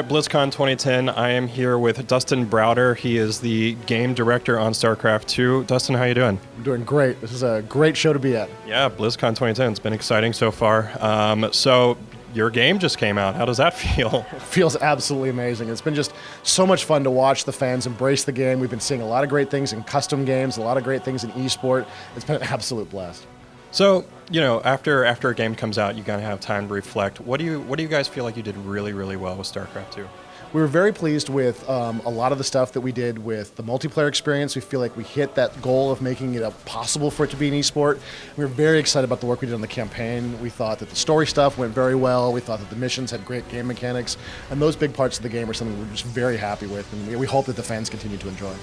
at Blizzcon 2010. I am here with Dustin Browder. He is the game director on Starcraft II. Dustin, how you doing? I'm doing great. This is a great show to be at. Yeah, Blizzcon 2010. It's been exciting so far. So your game just came out. How does that feel? It feels absolutely amazing. It's been just so much fun to watch the fans embrace the game. We've been seeing a lot of great things in custom games, a lot of great things in esport. It's been an absolute blast. So, after a game comes out, you gotta have time to reflect. What do you guys feel like you did really, really well with Starcraft II? We were very pleased with a lot of the stuff that we did with the multiplayer experience. We feel like we hit that goal of making it possible for it to be an esport. We were very excited about the work we did on the campaign. We thought that the story stuff went very well. We thought that the missions had great game mechanics. And those big parts of the game are something we're just very happy with. And we hope that the fans continue to enjoy.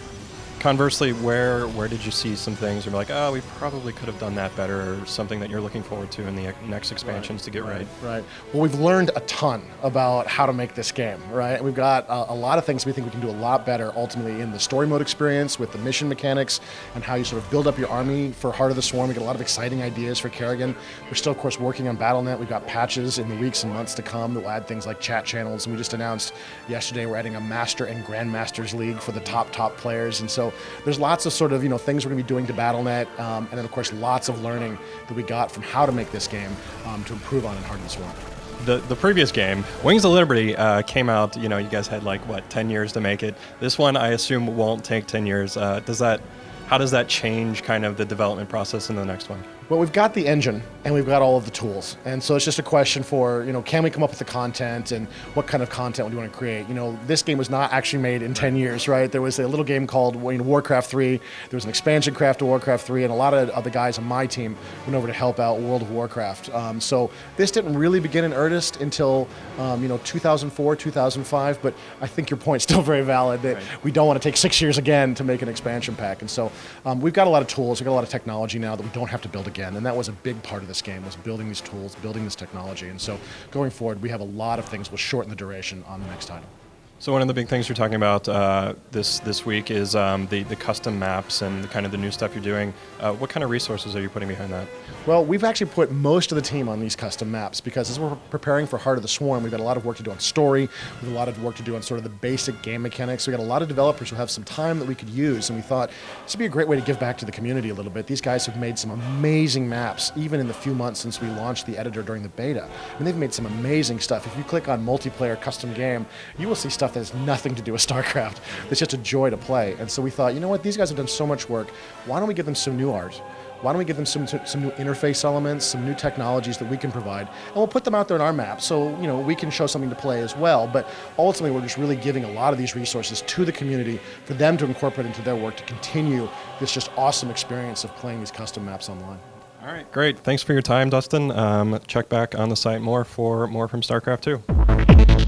Conversely, where did you see some things where you're like, oh, we probably could have done that better, or something that you're looking forward to in the next expansions to get right? Right. Well, we've learned a ton about how to make this game, right? We've got a lot of things we think we can do a lot better ultimately in the story mode experience with the mission mechanics and how you sort of build up your army for Heart of the Swarm. We got a lot of exciting ideas for Kerrigan. We're still, of course, working on Battle.net. We've got patches in the weeks and months to come that will add things like chat channels. And we just announced yesterday we're adding a Master and Grandmasters League for the top players. And so there's lots of sort of things we're going to be doing to Battle.net, and then of course lots of learning that we got from how to make this game to improve on in Heart of the Swarm. The previous game, Wings of Liberty, came out. You guys had 10 years to make it. This one, I assume, won't take 10 years. How does that change kind of the development process in the next one? Well, we've got the engine and we've got all of the tools. And so it's just a question for, can we come up with the content and what kind of content do you want to create? This game was not actually made in 10 years, right? There was a little game called Warcraft 3. There was an expansion craft to Warcraft 3, and a lot of the guys on my team went over to help out World of Warcraft. So this didn't really begin in earnest until, 2004, 2005, but I think your point's still very valid that we don't want to take 6 years again to make an expansion pack. And so we've got a lot of tools, we've got a lot of technology now that we don't have to build again. And that was a big part of this game, was building these tools, building this technology. And so going forward, we have a lot of things we'll shorten the duration on the next title. So one of the big things you're talking about this week is the custom maps and kind of the new stuff you're doing. What kind of resources are you putting behind that? Well, we've actually put most of the team on these custom maps because as we're preparing for Heart of the Swarm, we've got a lot of work to do on story, we've got a lot of work to do on sort of the basic game mechanics. We've got a lot of developers who have some time that we could use, and we thought this would be a great way to give back to the community a little bit. These guys have made some amazing maps, even in the few months since we launched the editor during the beta. I mean, they've made some amazing stuff. If you click on multiplayer custom game, you will see stuff that has nothing to do with StarCraft. It's just a joy to play. And so we thought, these guys have done so much work. Why don't we give them some new art? Why don't we give them some new interface elements, some new technologies that we can provide, and we'll put them out there in our map so we can show something to play as well. But ultimately, we're just really giving a lot of these resources to the community for them to incorporate into their work to continue this just awesome experience of playing these custom maps online. All right, great. Thanks for your time, Dustin. Check back on the site more from StarCraft II.